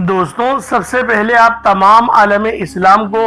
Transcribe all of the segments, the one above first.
دوستوں، سب سے پہلے آپ تمام عالم اسلام کو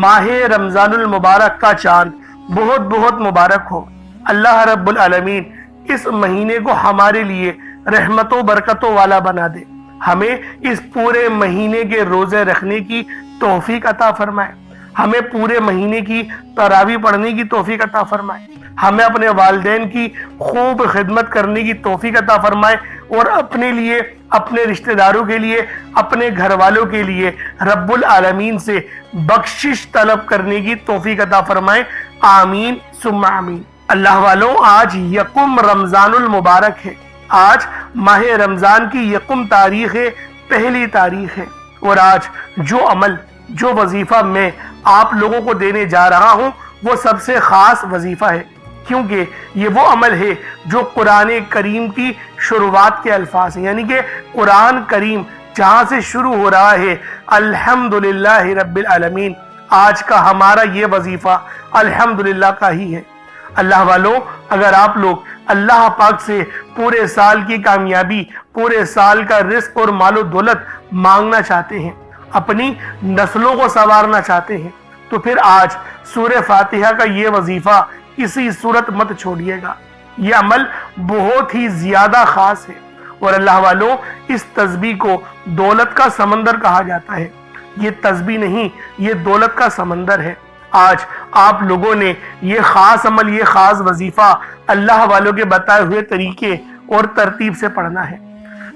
ماہ رمضان المبارک کا چاند بہت بہت مبارک ہو۔ اللہ رب العالمین اس مہینے کو ہمارے لیے رحمتوں برکتوں والا بنا دے، ہمیں اس پورے مہینے کے روزے رکھنے کی توفیق عطا فرمائے، ہمیں پورے مہینے کی تراویح پڑھنے کی توفیق عطا فرمائے، ہمیں اپنے والدین کی خوب خدمت کرنے کی توفیق عطا فرمائے، اور اپنے لیے، اپنے رشتہ داروں کے لیے، اپنے گھر والوں کے لیے رب العالمین سے بخشش طلب کرنے کی توفیق عطا فرمائے۔ آمین ثم آمین۔ اللہ والوں، آج یکم رمضان المبارک ہے، آج ماہ رمضان کی یکم تاریخ ہے، پہلی تاریخ ہے، اور آج جو عمل، جو وظیفہ میں آپ لوگوں کو دینے جا رہا ہوں وہ سب سے خاص وظیفہ ہے، کیونکہ یہ وہ عمل ہے جو قرآن کریم کی شروعات کے الفاظ ہیں، یعنی کہ قرآن کریم جہاں سے شروع ہو رہا ہے الحمدللہ رب العالمین، آج کا ہمارا یہ وظیفہ الحمدللہ کا ہی ہے۔ اللہ والوں، اگر آپ لوگ اللہ پاک سے پورے سال کی کامیابی، پورے سال کا رزق اور مال و دولت مانگنا چاہتے ہیں، اپنی نسلوں کو سنوارنا چاہتے ہیں، تو پھر آج سورہ فاتحہ کا یہ وظیفہ کسی صورت مت چھوڑیے گا۔ یہ عمل بہت ہی زیادہ خاص ہے، اور اللہ والوں، اس تسبیح کو دولت کا سمندر کہا جاتا ہے۔ یہ تسبیح نہیں، یہ دولت کا سمندر ہے۔ آج آپ لوگوں نے یہ خاص عمل، یہ خاص وظیفہ اللہ والوں کے بتائے ہوئے طریقے اور ترتیب سے پڑھنا ہے۔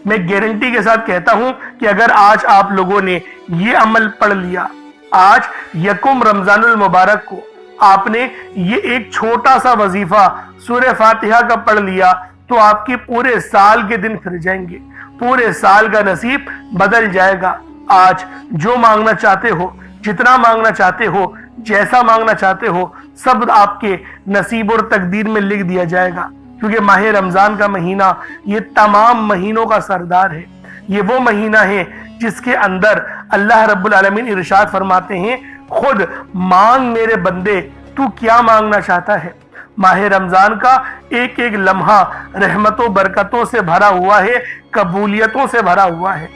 میں گارنٹی کے ساتھ کہتا ہوں کہ اگر آج آپ لوگوں نے یہ عمل پڑھ لیا، آج یکم رمضان المبارک کو آپ نے یہ ایک چھوٹا سا وظیفہ سورہ فاتحہ کا پڑھ لیا، تو آپ کے پورے سال کے دن پھر جائیں گے، پورے سال کا نصیب بدل جائے گا۔ آج جو مانگنا چاہتے ہو، جتنا مانگنا چاہتے ہو، جیسا مانگنا چاہتے ہو، سب آپ کے نصیب اور تقدیر میں لکھ دیا جائے گا، کیونکہ ماہ رمضان کا مہینہ یہ تمام مہینوں کا سردار ہے۔ یہ وہ مہینہ ہے جس کے اندر اللہ رب العالمین ارشاد فرماتے ہیں، خود مانگ میرے بندے، تو کیا مانگنا چاہتا ہے۔ ماہ رمضان کا ایک ایک لمحہ رحمتوں برکتوں سے بھرا ہوا ہے، قبولیتوں سے بھرا ہوا ہے۔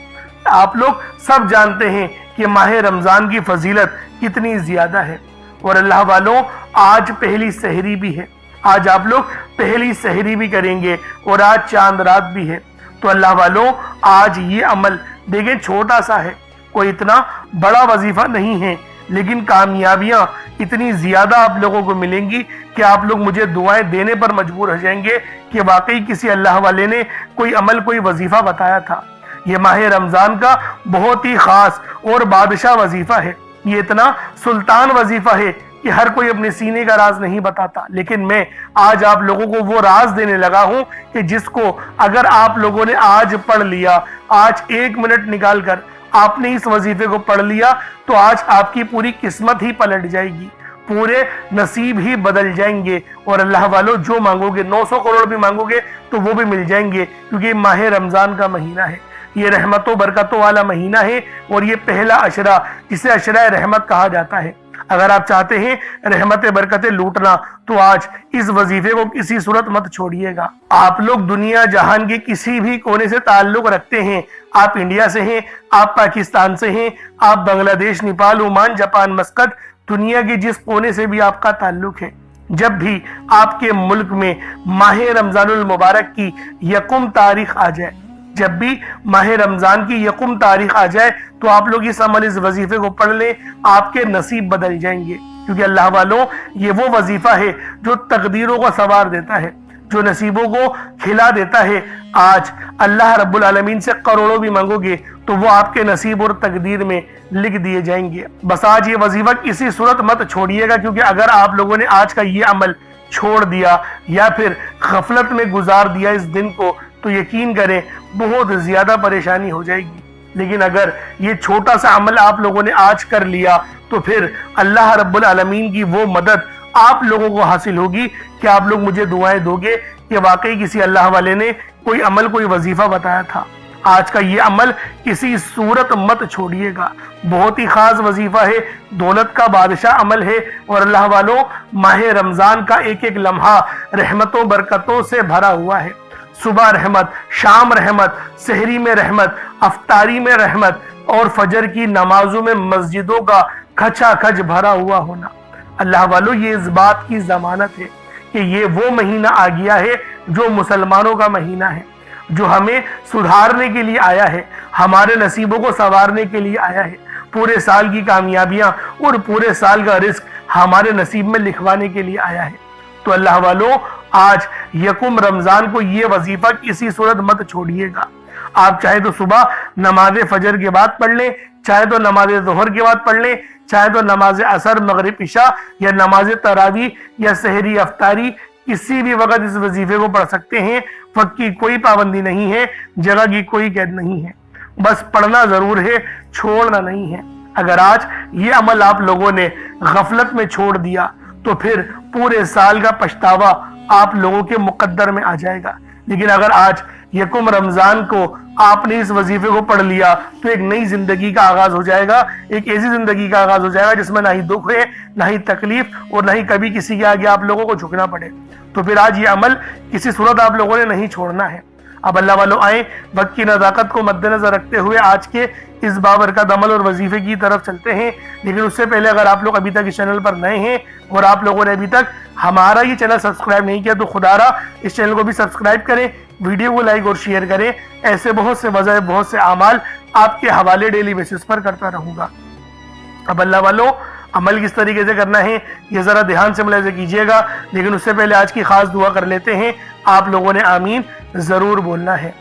آپ لوگ سب جانتے ہیں کہ ماہ رمضان کی فضیلت کتنی زیادہ ہے، اور اللہ والوں، آج پہلی سحری بھی ہے، آج آپ لوگ پہلی سحری بھی کریں گے، اور آج چاند رات بھی ہے۔ تو اللہ والوں، آج یہ عمل دیکھیں چھوٹا سا ہے، کوئی اتنا بڑا وظیفہ نہیں ہے، لیکن کامیابیاں اتنی زیادہ آپ لوگوں کو ملیں گی کہ آپ لوگ مجھے دعائیں دینے پر مجبور ہو جائیں گے کہ واقعی کسی اللہ والے نے کوئی عمل، کوئی وظیفہ بتایا تھا۔ یہ ماہ رمضان کا بہت ہی خاص اور بادشاہ وظیفہ ہے، یہ اتنا سلطان وظیفہ ہے کہ ہر کوئی اپنے سینے کا راز نہیں بتاتا، لیکن میں آج آپ لوگوں کو وہ راز دینے لگا ہوں کہ جس کو اگر آپ لوگوں نے آج پڑھ لیا، آج 1 منٹ نکال کر آپ نے اس وظیفے کو پڑھ لیا، تو آج آپ کی پوری قسمت ہی پلٹ جائے گی، پورے نصیب ہی بدل جائیں گے، اور اللہ والوں، جو مانگو گے، 900 کروڑ بھی مانگو گے تو وہ بھی مل جائیں گے، کیونکہ یہ ماہ رمضان کا مہینہ ہے، یہ رحمتوں برکتوں والا مہینہ ہے، اور یہ پہلا عشرہ جسے عشرہ رحمت کہا جاتا ہے۔ اگر آپ چاہتے ہیں رحمت برکتیں لوٹنا، تو آج اس وظیفے کو کسی صورت مت چھوڑیے گا۔ آپ لوگ دنیا جہان کے کسی بھی کونے سے تعلق رکھتے ہیں، آپ انڈیا سے ہیں، آپ پاکستان سے ہیں، آپ بنگلہ دیش، نیپال، عمان، جاپان، مسقط، دنیا کے جس کونے سے بھی آپ کا تعلق ہے، جب بھی آپ کے ملک میں ماہ رمضان المبارک کی یکم تاریخ آ جائے، جب بھی ماہ رمضان کی یکم تاریخ آ جائے، تو آپ لوگ اس عمل، اس وظیفے کو پڑھ لیں، آپ کے نصیب بدل جائیں گے، کیونکہ اللہ والوں، یہ وہ وظیفہ ہے جو تقدیروں کو سنوار دیتا ہے، جو نصیبوں کو کھلا دیتا ہے۔ آج اللہ رب العالمین سے کروڑوں بھی مانگو گے تو وہ آپ کے نصیب اور تقدیر میں لکھ دیے جائیں گے۔ بس آج یہ وظیفہ کسی صورت مت چھوڑیے گا، کیونکہ اگر آپ لوگوں نے آج کا یہ عمل چھوڑ دیا یا پھر غفلت میں گزار دیا اس دن کو، تو یقین کریں بہت زیادہ پریشانی ہو جائے گی۔ لیکن اگر یہ چھوٹا سا عمل آپ لوگوں نے آج کر لیا، تو پھر اللہ رب العالمین کی وہ مدد آپ لوگوں کو حاصل ہوگی کہ آپ لوگ مجھے دعائیں دو گے کہ واقعی کسی اللہ والے نے کوئی عمل، کوئی وظیفہ بتایا تھا۔ آج کا یہ عمل کسی صورت مت چھوڑیے گا، بہت ہی خاص وظیفہ ہے، دولت کا بادشاہ عمل ہے، اور اللہ والوں، ماہ رمضان کا ایک ایک لمحہ رحمتوں برکتوں سے بھرا ہوا ہے۔ صبح رحمت، شام رحمت، سحری میں رحمت، افطاری میں رحمت اور فجر کی نمازوں میں مسجدوں کا کھچا کھچ بھرا ہوا ہونا۔ اللہ والو، یہ اس بات کی ضمانت ہے کہ یہ وہ مہینہ آ گیا ہے جو مسلمانوں کا مہینہ ہے، جو ہمیں سدھارنے کے لیے آیا ہے، ہمارے نصیبوں کو سنوارنے کے لیے آیا ہے، پورے سال کی کامیابیاں اور پورے سال کا رزق ہمارے نصیب میں لکھوانے کے لیے آیا ہے۔ تو اللہ والو، آج یکم رمضان کو یہ وظیفہ کسی صورت مت چھوڑیے گا۔ آپ چاہے تو صبح نماز فجر کے بعد پڑھ لیں، چاہے تو نماز ظہر کے بعد پڑھ لیں، چاہے تو نماز عصر، مغرب، عشاء یا نماز تراویح یا سحری، افطاری، کسی بھی وقت اس وظیفے کو پڑھ سکتے ہیں۔ وقت کی کوئی پابندی نہیں ہے، جگہ کی کوئی قید نہیں ہے، بس پڑھنا ضرور ہے، چھوڑنا نہیں ہے۔ اگر آج یہ عمل آپ لوگوں نے غفلت میں چھوڑ دیا تو پھر پورے سال کا پچھتاوا آپ لوگوں کے مقدر میں آ جائے گا۔ لیکن اگر آج یکم رمضان کو آپ نے اس وظیفے کو پڑھ لیا تو ایک نئی زندگی کا آغاز ہو جائے گا، ایک ایسی زندگی کا آغاز ہو جائے گا جس میں نہ ہی دکھ ہے، نہ ہی تکلیف، اور نہ ہی کبھی کسی کے آگے آپ لوگوں کو جھکنا پڑے۔ تو پھر آج یہ عمل کسی صورت آپ لوگوں نے نہیں چھوڑنا ہے۔ اب اللہ والو آئیں، وقت کی نزاکت کو مد نظر رکھتے ہوئے آج کے اس بابرکت عمل اور وظیفے کی طرف چلتے ہیں۔ لیکن اس سے پہلے اگر آپ لوگ ابھی تک اس چینل پر نئے ہیں اور آپ لوگوں نے ابھی تک ہمارا یہ چینل سبسکرائب نہیں کیا تو خدا را اس چینل کو بھی سبسکرائب کریں، ویڈیو کو لائک اور شیئر کریں۔ ایسے بہت سے وظائف، بہت سے اعمال آپ کے حوالے ڈیلی بیسس پر کرتا رہوں گا۔ اب اللہ والو، عمل کس طریقے سے کرنا ہے یہ ذرا دھیان سے ملاحظہ کیجیے گا، لیکن اس سے پہلے آج کی خاص دعا کر لیتے ہیں۔ آپ لوگوں نے آمین ضرور بولنا ہے۔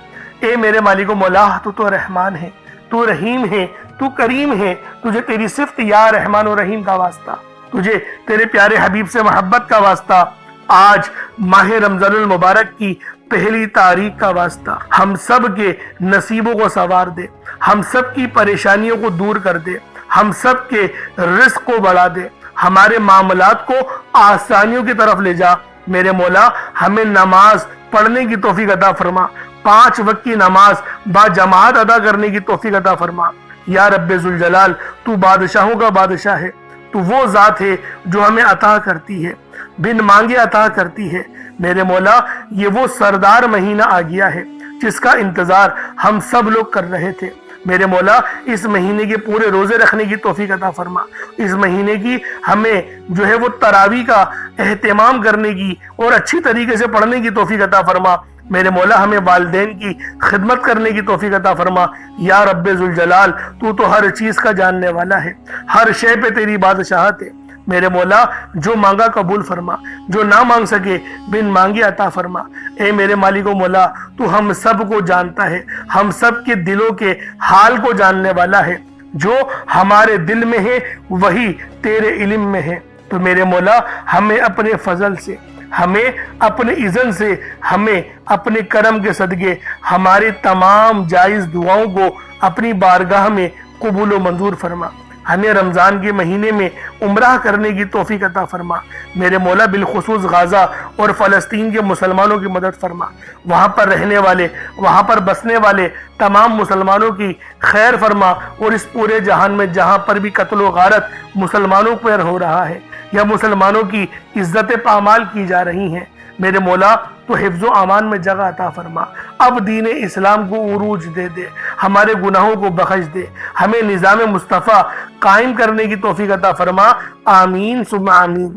اے میرے مالک و مولا، تو رحمان ہے، تو رحیم ہے، تو کریم ہے، تجھے تیری صفت یا رحمان و رحیم کا واسطہ، تجھے تیرے پیارے حبیب سے محبت کا واسطہ، آج ماہ رمضان المبارک کی پہلی تاریخ کا واسطہ، ہم سب کے نصیبوں کو سنوار دے، ہم سب کی پریشانیوں کو دور کر دے، ہم سب کے رزق کو بڑھا دے، ہمارے معاملات کو آسانیوں کی طرف لے جا۔ میرے مولا، ہمیں نماز پڑھنے کی توفیق عطا فرما، 5 وقت کی نماز با جماعت ادا کرنے کی توفیق عطا فرما۔ یا رب ذوالجلال، تو بادشاہوں کا بادشاہ ہے، تو وہ ذات ہے جو ہمیں عطا کرتی ہے، بن مانگے عطا کرتی ہے۔ میرے مولا، یہ وہ سردار مہینہ آ گیا ہے جس کا انتظار ہم سب لوگ کر رہے تھے۔ میرے مولا، اس مہینے کے پورے روزے رکھنے کی توفیق عطا فرما، اس مہینے کی ہمیں جو ہے وہ تراویح کا اہتمام کرنے کی اور اچھی طریقے سے پڑھنے کی توفیق عطا فرما۔ میرے مولا، ہمیں والدین کی خدمت کرنے کی توفیق عطا فرما۔ یا رب ذوالجلال، تو ہر چیز کا جاننے والا ہے، ہر شے پہ تیری بادشاہت ہے۔ میرے مولا، جو مانگا قبول فرما، جو نہ مانگ سکے بن مانگے عطا فرما۔ اے میرے مالک و مولا، تو ہم سب کو جانتا ہے، ہم سب کے دلوں کے حال کو جاننے والا ہے، جو ہمارے دل میں ہے وہی تیرے علم میں ہے۔ تو میرے مولا، ہمیں اپنے فضل سے، ہمیں اپنے اذن سے، ہمیں اپنے کرم کے صدقے ہماری تمام جائز دعاؤں کو اپنی بارگاہ میں قبول و منظور فرما۔ ہمیں رمضان کے مہینے میں عمرہ کرنے کی توفیق عطا فرما۔ میرے مولا، بالخصوص غزہ اور فلسطین کے مسلمانوں کی مدد فرما، وہاں پر رہنے والے، وہاں پر بسنے والے تمام مسلمانوں کی خیر فرما، اور اس پورے جہان میں جہاں پر بھی قتل و غارت مسلمانوں پر ہو رہا ہے یا مسلمانوں کی عزت پامال کی جا رہی ہیں، میرے مولا، تو حفظ و امان میں جگہ عطا فرما۔ اب دین اسلام کو عروج دے دے، ہمارے گناہوں کو بخش دے، ہمیں نظام مصطفیٰ قائم کرنے کی توفیق عطا فرما۔ آمین ثم آمین۔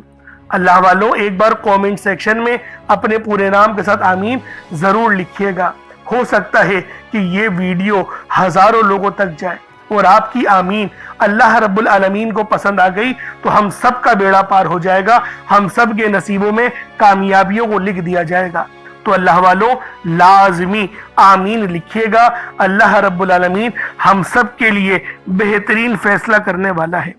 اللہ والوں، ایک بار کومنٹ سیکشن میں اپنے پورے نام کے ساتھ آمین ضرور لکھیے گا۔ ہو سکتا ہے کہ یہ ویڈیو ہزاروں لوگوں تک جائے اور آپ کی آمین اللہ رب العالمین کو پسند آ گئی تو ہم سب کا بیڑا پار ہو جائے گا، ہم سب کے نصیبوں میں کامیابیوں کو لکھ دیا جائے گا۔ تو اللہ والوں، لازمی آمین لکھیے گا۔ اللہ رب العالمین ہم سب کے لیے بہترین فیصلہ کرنے والا ہے۔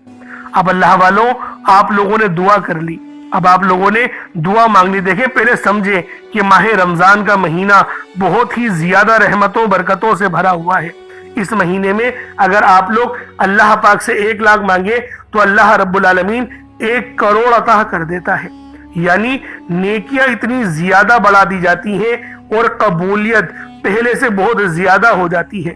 اب اللہ والوں، آپ لوگوں نے دعا کر لی، اب آپ لوگوں نے دعا مانگ لی۔ دیکھیں، پہلے سمجھیں کہ ماہ رمضان کا مہینہ بہت ہی زیادہ رحمتوں برکتوں سے بھرا ہوا ہے۔ اس مہینے میں اگر آپ لوگ اللہ پاک سے 1 لاکھ مانگے تو اللہ رب العالمین 1 کروڑ عطا کر دیتا ہے، یعنی نیکیاں اتنی زیادہ بڑھا دی جاتی ہیں اور قبولیت پہلے سے بہت زیادہ ہو جاتی ہے۔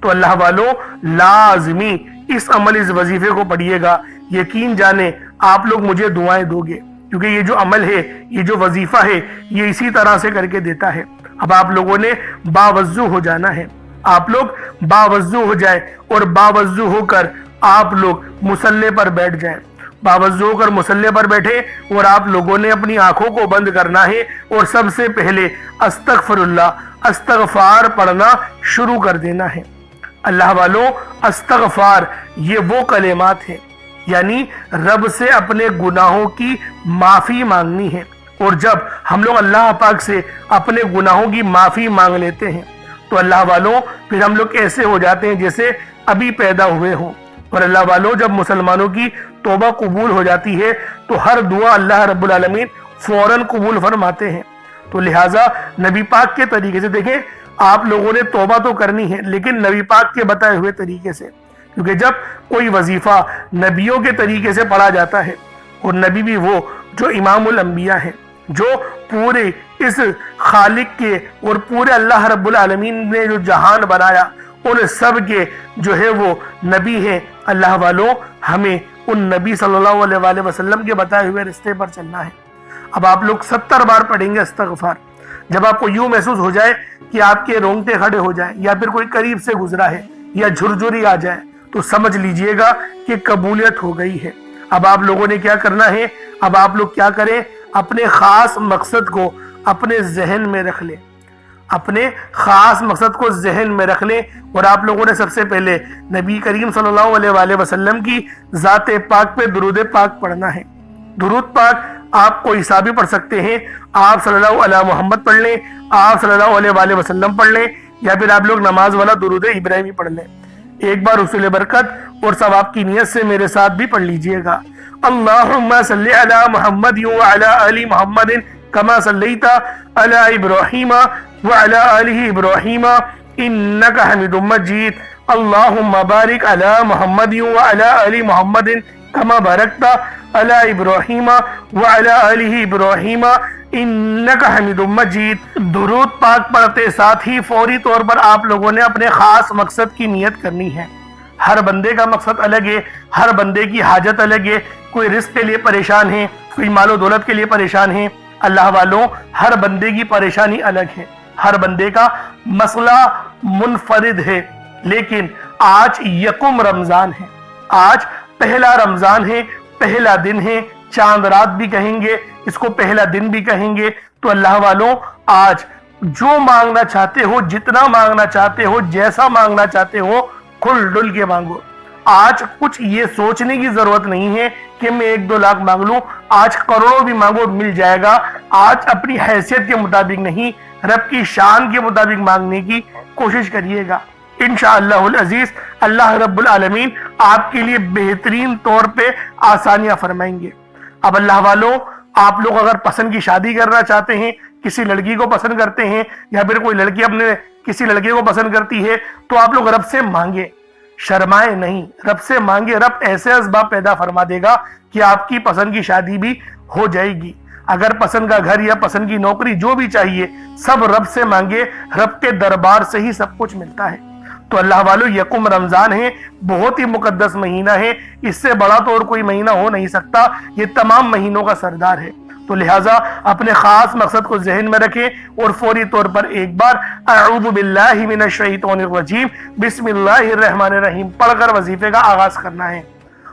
تو اللہ والوں، لازمی اس عمل، اس وظیفے کو پڑھیے گا۔ یقین جانیں آپ لوگ مجھے دعائیں دو گے، کیونکہ یہ جو عمل ہے، یہ جو وظیفہ ہے، یہ اسی طرح سے کر کے دیتا ہے۔ اب آپ لوگوں نے باوضو ہو جانا ہے، آپ لوگ باوضو ہو جائیں اور باوضو ہو کر آپ لوگ مصلی پر بیٹھ جائیں۔ باوضو ہو کر مصلی پر بیٹھے اور آپ لوگوں نے اپنی آنکھوں کو بند کرنا ہے اور سب سے پہلے استغفر اللہ، استغفار پڑھنا شروع کر دینا ہے۔ اللہ والوں، استغفار یہ وہ کلمات ہیں، یعنی رب سے اپنے گناہوں کی معافی مانگنی ہے۔ اور جب ہم لوگ اللہ پاک سے اپنے گناہوں کی معافی مانگ لیتے ہیں تو اللہ والوں پھر ہم لوگ ایسے ہو جاتے ہیں جیسے ابھی پیدا ہوئے ہوں۔ اور اللہ والوں، جب مسلمانوں کی توبہ قبول ہو جاتی ہے تو ہر دعا اللہ رب العالمین فوراً قبول فرماتے ہیں۔ تو لہٰذا نبی پاک کے طریقے سے دیکھیں، آپ لوگوں نے توبہ تو کرنی ہے لیکن نبی پاک کے بتائے ہوئے طریقے سے، کیونکہ جب کوئی وظیفہ نبیوں کے طریقے سے پڑھا جاتا ہے، اور نبی بھی وہ جو امام الانبیاء ہیں، جو پورے اس خالق کے اور پورے اللہ رب العالمین نے جو جہان بنایا ان سب کے جو ہے وہ نبی ہیں۔ اللہ والوں، ہمیں ان نبی صلی اللہ علیہ وآلہ وسلم کے بتائے ہوئے رستے پر چلنا ہے۔ اب آپ لوگ 70 بار پڑھیں گے استغفار۔ جب آپ کو یوں محسوس ہو جائے کہ آپ کے رونگٹے کھڑے ہو جائیں یا پھر کوئی قریب سے گزرا ہے یا جھرجھری آ جائے تو سمجھ لیجئے گا کہ قبولیت ہو گئی ہے۔ اب آپ لوگوں نے کیا کرنا ہے؟ اب آپ لوگ کیا کریں؟ اپنے خاص مقصد کو اپنے ذہن میں رکھ لیں، اپنے خاص مقصد کو ذہن میں رکھ لیں۔ اور آپ لوگوں نے سب سے پہلے نبی کریم صلی اللہ علیہ وآلہ وسلم کی ذات پاک پہ درود پاک پڑھنا ہے۔ درود پاک آپ کوئی سا بھی پڑھ سکتے ہیں، آپ صلی اللہ علیہ محمد پڑھ لیں، آپ صلی اللہ علیہ وآلہ وسلم پڑھ لیں، یا پھر آپ لوگ نماز والا درود ابراہیمی پڑھ لیں۔ ایک بار حصول برکت اور ثواب کی نیت سے میرے ساتھ بھی پڑھ لیجئے گا۔ اللہم صلی علی محمد وعلی آل محمد کما صلیت علی ابراہیم وعلی آل ابراہیم انک حمید مجید۔ اللہم بارک علی محمد وعلی آل محمد کما بارکت علی ابراہیم وعلی آل ابراہیم انک حمید مجید۔ درود پاک پڑھتے ساتھ ہی فوری طور پر آپ لوگوں نے اپنے خاص مقصد کی نیت کرنی ہے۔ ہر بندے کا مقصد الگ ہے، ہر بندے کی حاجت الگ ہے۔ کوئی رزق کے لیے پریشان ہے، کوئی مال و دولت کے لیے پریشان ہے۔ اللہ والوں، ہر بندے کی پریشانی الگ ہے، ہر بندے کا مسئلہ منفرد ہے۔ لیکن آج یکم رمضان ہے، آج پہلا رمضان ہے، پہلا دن ہے، چاند رات بھی کہیں گے، اس کو پہلا دن بھی کہیں گے۔ تو اللہ والوں، آج جو مانگنا چاہتے ہو، جتنا مانگنا چاہتے ہو، جیسا مانگنا چاہتے ہو، کھل ڈل کے مانگو۔ آج کچھ یہ سوچنے کی ضرورت نہیں ہے کہ میں 1-2 لاکھ مانگ لوں، آج کروڑوں بھی مانگو مل جائے گا۔ آج اپنی حیثیت کے مطابق نہیں، رب کی شان کے مطابق مانگنے کی کوشش کریے گا۔ انشاءاللہ العزیز اللہ رب العالمین آپ کے لیے بہترین طور پہ آسانیاں فرمائیں گے۔ اب اللہ والوں، آپ لوگ اگر پسند کی شادی کرنا چاہتے ہیں، کسی لڑکی کو پسند کرتے ہیں، یا پھر کوئی لڑکی اپنے کسی لڑکے کو پسند کرتی ہے، تو آپ لوگ رب سے مانگے، شرمائے نہیں، رب سے مانگے۔ رب ایسے اسباب پیدا فرما دے گا کہ آپ کی پسند کی شادی بھی ہو جائے گی۔ اگر پسند کا گھر یا پسند کی نوکری جو بھی چاہیے، سب رب سے مانگے، رب کے دربار سے ہی سب کچھ ملتا ہے۔ تو اللہ والو، یکم رمضان ہے، بہت ہی مقدس مہینہ ہے، اس سے بڑا تو اور کوئی مہینہ ہو نہیں سکتا، یہ تمام مہینوں کا سردار ہے۔ تو لہٰذا اپنے خاص مقصد کو ذہن میں رکھیں اور فوری طور پر ایک بار اعوذ باللہ من الشیطان الرجیم بسم اللہ الرحمن الرحیم پڑھ کر وظیفے کا آغاز کرنا ہے۔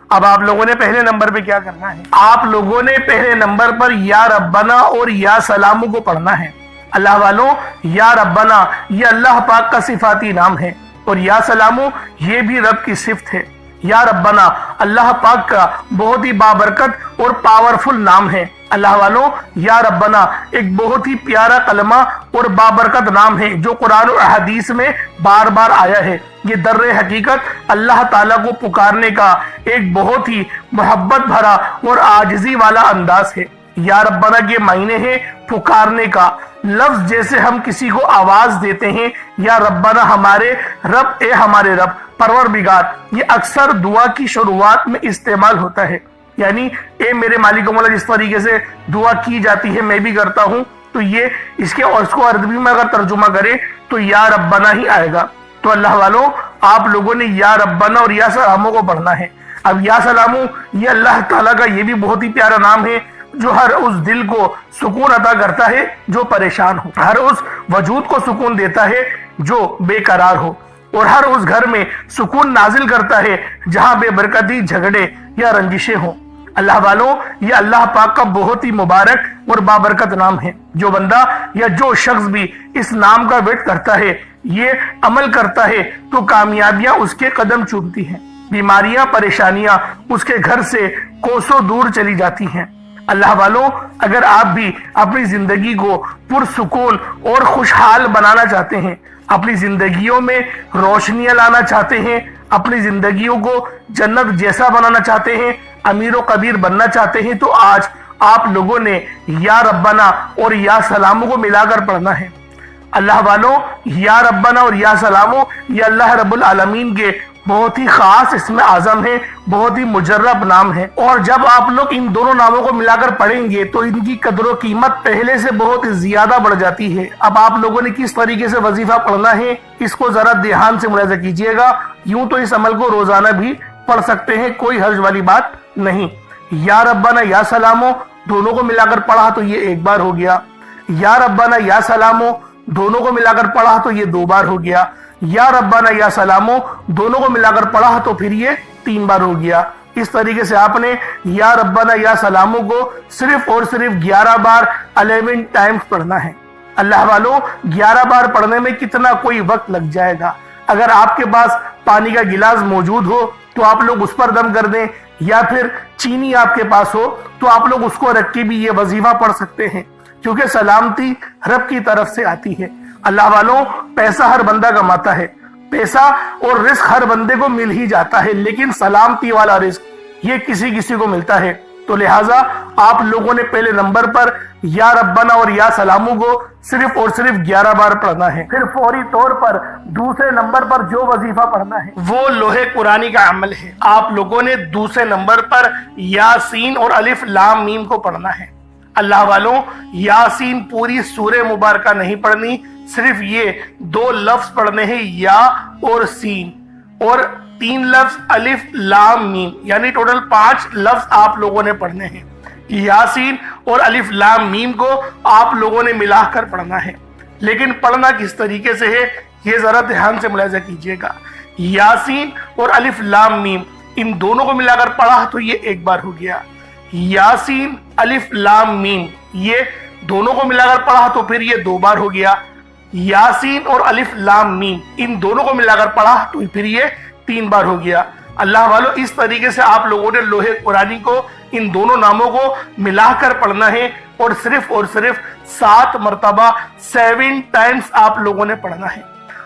اب آپ لوگوں نے پہلے نمبر پہ کیا کرنا ہے؟ آپ لوگوں نے پہلے نمبر پر یا ربنا اور یا سلامو کو پڑھنا ہے۔ اللہ والوں، یا ربنا یہ اللہ پاک کا صفاتی نام ہے، اور یا سلامو یہ بھی رب کی صفت ہے۔ یا ربنا اللہ پاک کا بہت ہی بابرکت اور پاورفل نام ہے۔ اللہ والوں، یا ربنا ایک بہت ہی پیارا کلمہ اور بابرکت نام ہے جو قرآن و احادیث میں بار بار آیا ہے۔ یہ در حقیقت اللہ تعالیٰ کو پکارنے کا ایک بہت ہی محبت بھرا اور عاجزی والا انداز ہے۔ یا ربنا کے معنی ہے پکارنے کا۔ لفظ جیسے ہم کسی کو آواز دیتے ہیں، یا ربنا ہمارے رب، اے ہمارے رب، پروردگار، یہ اکثر دعا کی شروعات میں استعمال ہوتا ہے۔ یعنی اے میرے مالک و مولا، جس طریقے سے دعا کی جاتی ہے میں بھی کرتا ہوں، تو یہ اس کو عربی میں اگر ترجمہ کرے تو یا ربنا ہی آئے گا۔ تو اللہ والوں، آپ لوگوں نے یا ربنا اور یا سلامو کو پڑھنا ہے۔ اب یا سلامو یہ اللہ تعالیٰ کا یہ بھی بہت ہی پیارا نام ہے۔ جو ہر اس دل کو سکون عطا کرتا ہے جو پریشان ہو، ہر اس وجود کو سکون دیتا ہے جو بے قرار ہو، اور ہر اس گھر میں سکون نازل کرتا ہے جہاں بے برکتی، جھگڑے یا رنجشیں ہوں۔ اللہ والوں، یہ اللہ پاک کا بہت ہی مبارک اور بابرکت نام ہے۔ جو بندہ یا جو شخص بھی اس نام کا ورد کرتا ہے، یہ عمل کرتا ہے، تو کامیابیاں اس کے قدم چومتی ہیں، بیماریاں، پریشانیاں اس کے گھر سے کوسوں دور چلی جاتی ہیں۔ اللہ والوں، اگر آپ بھی اپنی زندگی کو پرسکون اور خوشحال بنانا چاہتے ہیں، اپنی زندگیوں میں روشنیاں لانا چاہتے ہیں، اپنی زندگیوں کو جنت جیسا بنانا چاہتے ہیں، امیر و کبیر بننا چاہتے ہیں، تو آج آپ لوگوں نے یا ربنا اور یا سلامو کو ملا کر پڑھنا ہے۔ اللہ والوں، یا ربنا اور یا سلامو یہ اللہ رب العالمین کے بہت ہی خاص اسم اعظم ہے، بہت ہی مجرب نام ہے، اور جب آپ لوگ ان دونوں ناموں کو ملا کر پڑھیں گے تو ان کی قدر و قیمت پہلے سے بہت زیادہ بڑھ جاتی ہے۔ اب آپ لوگوں نے کس طریقے سے وظیفہ پڑھنا ہے، اس کو ذرا دھیان سے ملاحظہ کیجئے گا۔ یوں تو اس عمل کو روزانہ بھی پڑھ سکتے ہیں، کوئی حرج والی بات نہیں۔ یا ربنا یا سلامو دونوں کو ملا کر پڑھا تو یہ ایک بار ہو گیا، یا ربنا یا سلامو دونوں کو ملا کر پڑھا تو یہ 2 بار ہو گیا، یا ربنا یا سلامو دونوں کو ملا کر پڑھا تو پھر یہ 3 بار ہو گیا۔ اس طریقے سے آپ نے یا ربنا یا سلامو کو صرف اور صرف 11 بار 11 ٹائمز پڑھنا ہے۔ اللہ والوں، 11 بار پڑھنے میں کتنا کوئی وقت لگ جائے گا۔ اگر آپ کے پاس پانی کا گلاس موجود ہو تو آپ لوگ اس پر دم کر دیں، یا پھر چینی آپ کے پاس ہو تو آپ لوگ اس کو رکھ کے بھی یہ وظیفہ پڑھ سکتے ہیں، کیونکہ سلامتی رب کی طرف سے آتی ہے۔ اللہ والوں، پیسہ ہر بندہ کماتا ہے، پیسہ اور رزق ہر بندے کو مل ہی جاتا ہے، لیکن سلامتی والا رزق یہ کسی کو ملتا ہے۔ تو لہٰذا آپ لوگوں نے پہلے نمبر پر یا ربنا اور یا سلامو کو صرف اور صرف 11 بار پڑھنا ہے۔ پھر فوری طور پر دوسرے نمبر پر جو وظیفہ پڑھنا ہے وہ لوح قرآنی کا عمل ہے۔ آپ لوگوں نے دوسرے نمبر پر یاسین اور الف لام میم کو پڑھنا ہے۔ اللہ والوں، یاسین پوری سورہ مبارکہ نہیں پڑھنی، صرف یہ 2 لفظ پڑھنے ہیں، یا اور سین، اور 3 لفظ الف لام میم، یعنی ٹوٹل 5 لفظ آپ لوگوں نے پڑھنے ہیں۔ یاسین اور الف لام میم کو آپ لوگوں نے ملا کر پڑھنا ہے، لیکن پڑھنا کس طریقے سے ہے یہ ذرا دھیان سے ملاحظہ کیجئے گا۔ یاسین اور الف لام میم ان دونوں کو ملا کر پڑھا تو یہ 1 بار ہو گیا، یاسین الف لام میم یہ دونوں کو ملا کر پڑھا تو پھر یہ 2 بار ہو گیا، یاسین اور الف لام میم ان دونوں کو ملا کر پڑھا تو پھر یہ 3 بار ہو گیا۔ اللہ والوں، اس طریقے سے آپ لوگوں نے لوح قرآنی کو ان دونوں ناموں کو ملا کر پڑھنا ہے، اور صرف 7 مرتبہ 7 ٹائمز آپ لوگوں نے پڑھنا ہے۔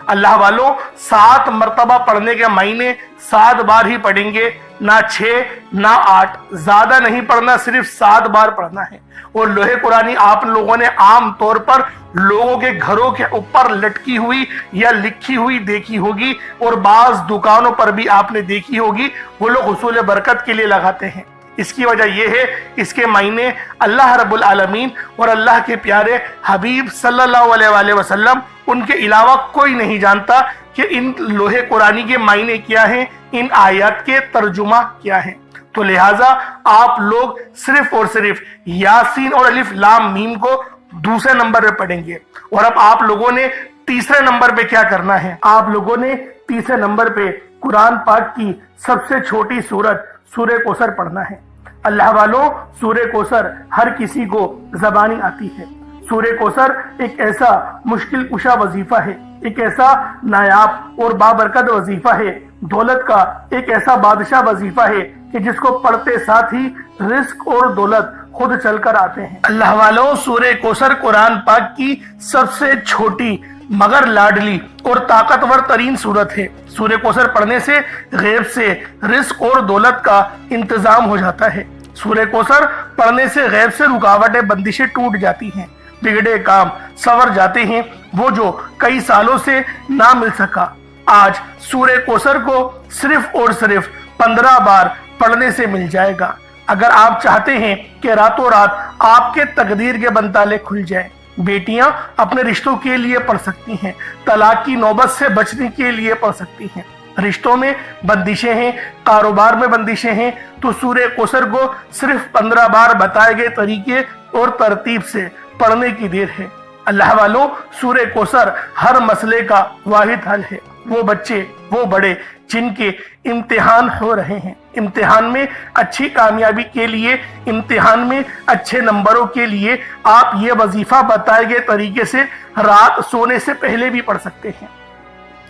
اللہ والوں، 7 مرتبہ پڑھنے کے معنی 7 بار ہی پڑھیں گے، نہ 6 نہ 8، زیادہ نہیں پڑھنا، صرف 7 بار پڑھنا ہے۔ اور لوح قرآنی آپ لوگوں نے عام طور پر لوگوں کے گھروں کے اوپر لٹکی ہوئی یا لکھی ہوئی دیکھی ہوگی، اور بعض دکانوں پر بھی آپ نے دیکھی ہوگی، وہ لوگ حصول برکت کے لیے لگاتے ہیں۔ اس کی وجہ یہ ہے، اس کے معنی اللہ رب العالمین اور اللہ کے پیارے حبیب صلی اللہ علیہ وآلہ وسلم ان کے علاوہ کوئی نہیں جانتا کہ ان لوح قرآنی کے معنی کیا ہیں، ان آیات کے ترجمہ کیا ہیں۔ تو لہٰذا آپ لوگ صرف اور صرف یاسین اور الف لام میم کو دوسرے نمبر پہ پڑھیں گے۔ اور اب آپ لوگوں نے تیسرے نمبر پہ کیا کرنا ہے؟ آپ لوگوں نے تیسرے نمبر پہ قرآن پاک کی سب سے چھوٹی سورت سورہ کوثر پڑھنا ہے۔ اللہ والوں، سورہ کوثر ہر کسی کو زبانی آتی ہے۔ سورہ کوثر ایک ایسا مشکل کشا وظیفہ ہے، ایک ایسا نایاب اور بابرکت وظیفہ ہے، دولت کا ایک ایسا بادشاہ وظیفہ ہے کہ جس کو پڑھتے ساتھ ہی رزق اور دولت خود چل کر آتے ہیں۔ اللہ والوں، سورہ کوثر قرآن پاک کی سب سے چھوٹی مگر لاڈلی اور طاقتور ترین سورت ہے۔ سورہ کوثر پڑھنے سے غیب سے رزق اور دولت کا انتظام ہو جاتا ہے۔ سورہ کوثر پڑھنے سے غیب سے رکاوٹیں، بندشیں ٹوٹ جاتی ہیں، بگڑے کام سنور جاتے ہیں، وہ جو کئی سالوں سے نہ مل سکا آج سورہ کوثر کو صرف اور صرف 15 بار پڑھنے سے مل جائے گا۔ اگر آپ چاہتے ہیں کہ راتوں رات آپ کے تقدیر کے بنتالے کھل جائیں، بیٹیاں اپنے رشتوں کے لیے پڑھ سکتی ہیں، طلاق کی نوبت سے بچنے کے لیے پڑھ سکتی ہیں، رشتوں میں بندشیں ہیں، کاروبار میں بندشیں ہیں، تو سورہ کوثر کو صرف 15 بار بتائے گئے طریقے اور ترتیب سے پڑھنے کی دیر ہے۔ اللہ والوں، سورہ کوثر ہر مسئلے کا واحد حل ہے۔ وہ بچے، وہ بڑے جن کے امتحان ہو رہے ہیں، امتحان میں اچھی کامیابی کے لیے، امتحان میں اچھے نمبروں کے لیے آپ یہ وظیفہ بتائے گئے طریقے سے رات سونے سے پہلے بھی پڑھ سکتے ہیں۔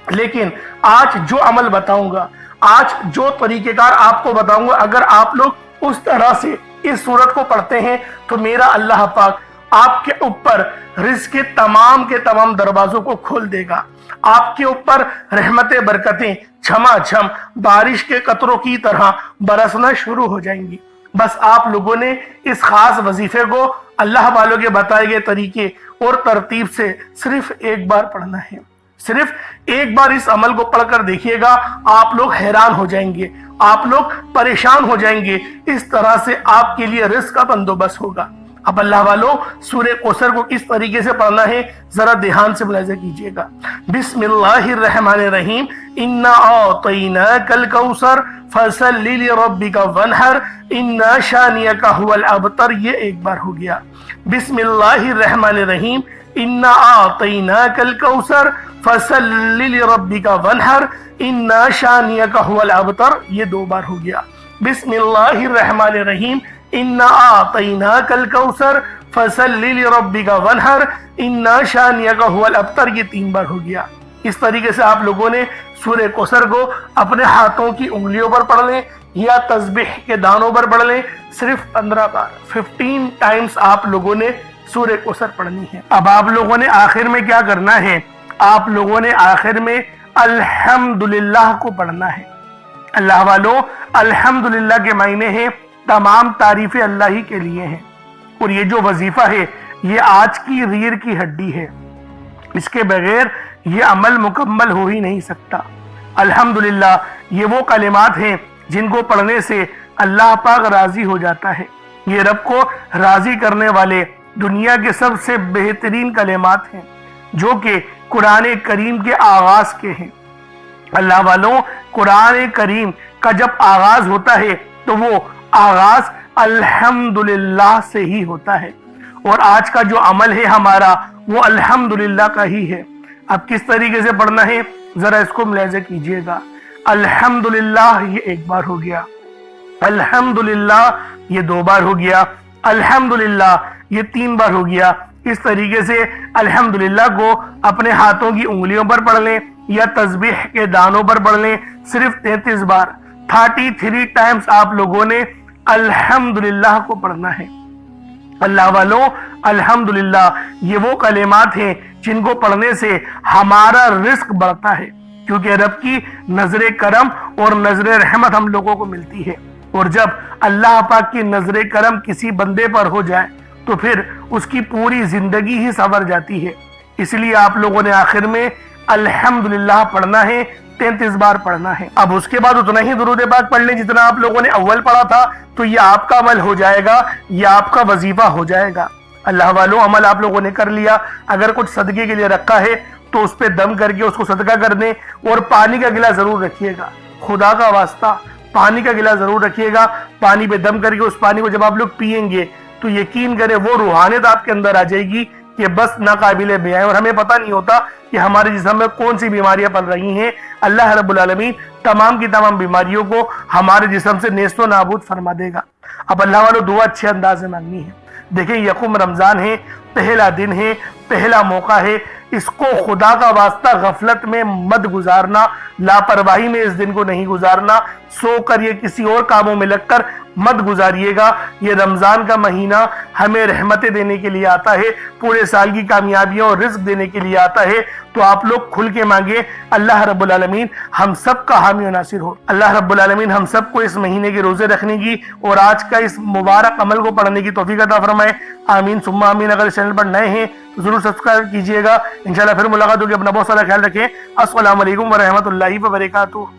لیکن آج جو عمل بتاؤں گا، آج جو طریقہ کار آپ کو بتاؤں گا، اگر آپ لوگ اس طرح سے اس سورت کو پڑھتے ہیں تو میرا اللہ پاک آپ کے اوپر رزق کے تمام دروازوں کو کھول دے گا۔ آپ کے اوپر رحمتیں، برکتیں چھما چھم بارش کے قطروں کی طرح برسنا شروع ہو جائیں گی۔ بس آپ لوگوں نے اس خاص وظیفے کو اللہ والوں کے بتائے گئے طریقے اور ترتیب سے صرف ایک بار پڑھنا ہے۔ صرف ایک بار اس عمل کو پڑھ کر دیکھیے گا، آپ لوگ حیران ہو جائیں گے، آپ لوگ پریشان ہو جائیں گے۔ اس طرح سے آپ کے لیے رزق کا بندوبست ہوگا۔ اب اللہ والوں، سورہ کوثر کو کس طریقے سے پڑھنا ہے ذرا دھیان سے ملاحظہ کیجئے گا۔ بسم اللہ الرحمن الرحیم، انا اعطیناک الکوثر فصل لربک وانحر ان شانئک هو الابتر، یہ ایک بار ہو گیا۔ بسم اللہ الرحمن الرحیم، انا اعطیناک الکوثر فصل لربک وانحر ان شانئک هو الابتر، یہ دو بار ہو گیا۔ بسم اللہ الرحمن الرحیم، انا اعطیناک الکوثر فصل لربک وانحر ان شانئک هو الابتر، یہ تین بار ہو گیا۔ اس طریقے سے آپ لوگوں نے سورہ کوثر کو اپنے ہاتھوں کی انگلیوں پر پڑھ لیں یا تسبیح کے دانوں پر پڑھ لیں، صرف 15 بار 15 ٹائمز آپ لوگوں نے سورہ کوثر پڑھنی ہے۔ اب آپ لوگوں نے آخر میں کیا کرنا ہے؟ آپ لوگوں نے آخر میں الحمدللہ کو پڑھنا ہے۔ اللہ والوں، الحمدللہ کے معنی ہیں تمام تعریفیں اللہ ہی کے لیے ہیں، اور یہ جو وظیفہ ہے یہ آج کی ریڑھ کی ہڈی ہے، اس کے بغیر یہ عمل مکمل ہو ہی نہیں سکتا۔ الحمدللہ یہ وہ کلمات ہیں جن کو پڑھنے سے اللہ پاک راضی ہو جاتا ہے۔ یہ رب کو راضی کرنے والے دنیا کے سب سے بہترین کلمات ہیں، جو کہ قرآن کریم کے آغاز کے ہیں۔ اللہ والوں، قرآن کریم کا جب آغاز ہوتا ہے تو وہ آغاز الحمدللہ سے ہی ہوتا ہے، اور آج کا جو عمل ہے ہمارا وہ الحمدللہ کا ہی ہے۔ اب کس طریقے سے پڑھنا ہے ذرا اس کو ملاحظہ کیجئے گا۔ الحمدللہ یہ ایک بار ہو گیا، الحمدللہ یہ دو بار ہو گیا، الحمدللہ یہ تین بار ہو گیا۔ اس طریقے سے الحمدللہ کو اپنے ہاتھوں کی انگلیوں پر پڑھ لیں یا تسبیح کے دانوں پر پڑھ لیں، صرف 33 بار 33 ٹائمز آپ لوگوں نے الحمدللہ کو پڑھنا ہے۔ اللہ والوں، الحمدللہ یہ وہ کلمات ہیں جن کو پڑھنے سے ہمارا رزق بڑھتا ہے، کیونکہ رب کی نظر کرم اور نظر رحمت ہم لوگوں کو ملتی ہے، اور جب اللہ پاک کی نظر کرم کسی بندے پر ہو جائے تو پھر اس کی پوری زندگی ہی سنور جاتی ہے۔ اس لیے آپ لوگوں نے آخر میں الحمدللہ پڑھنا ہے، 33 بار پڑھنا ہے۔ اب اس کے بعد اتنا ہی درود پاک پڑھ لیں جتنا آپ لوگوں نے اول پڑھا تھا، تو یہ آپ کا عمل ہو جائے گا، یہ آپ کا وظیفہ ہو جائے گا۔ اللہ والوں، عمل آپ لوگوں نے کر لیا۔ اگر کچھ صدقے کے لیے رکھا ہے تو اس پہ دم کر کے اس کو صدقہ کر دیں، اور پانی کا گلاس ضرور رکھیے گا، خدا کا واسطہ پانی کا گلاس ضرور رکھیے گا۔ پانی پہ دم کر کے اس پانی کو جب آپ لوگ پیئیں گے تو یقین کریں وہ روحانیت آپ کے اندر آ جائے گی کہ بس ناقابل بیان، اور ہمیں پتہ نہیں ہوتا کہ ہمارے جسم میں کون سی بیماریاں پل رہی ہیں۔ اللہ رب العالمین تمام کی تمام بیماریوں کو ہمارے جسم سے نیست و نابود فرما دے گا۔ اب اللہ والوں، دعا اچھے انداز میں مانگنی ہے۔ دیکھیں، یکم رمضان ہے، پہلا دن ہے، پہلا موقع ہے، اس کو خدا کا واسطہ غفلت میں مت گزارنا، لاپرواہی میں اس دن کو نہیں گزارنا، سو کر یہ کسی اور کاموں میں لگ کر مت گزاریے گا۔ یہ رمضان کا مہینہ ہمیں رحمتیں دینے کے لیے آتا ہے، پورے سال کی کامیابیاں اور رزق دینے کے لیے آتا ہے، تو آپ لوگ کھل کے مانگے۔ اللہ رب العالمین ہم سب کا حامی و ناصر ہو۔ اللہ رب العالمین ہم سب کو اس مہینے کے روزے رکھنے کی اور آج کا اس مبارک عمل کو پڑھنے کی توفیق عطا فرمائے، آمین ثم آمین۔ اگر اس چینل پر نئے ہیں تو ضرور سبسکرائب کیجئے گا۔ انشاءاللہ پھر ملاقات ہوگی، اپنا بہت سارا خیال رکھیں۔ السلام علیکم ورحمۃ اللہ وبرکاتہ۔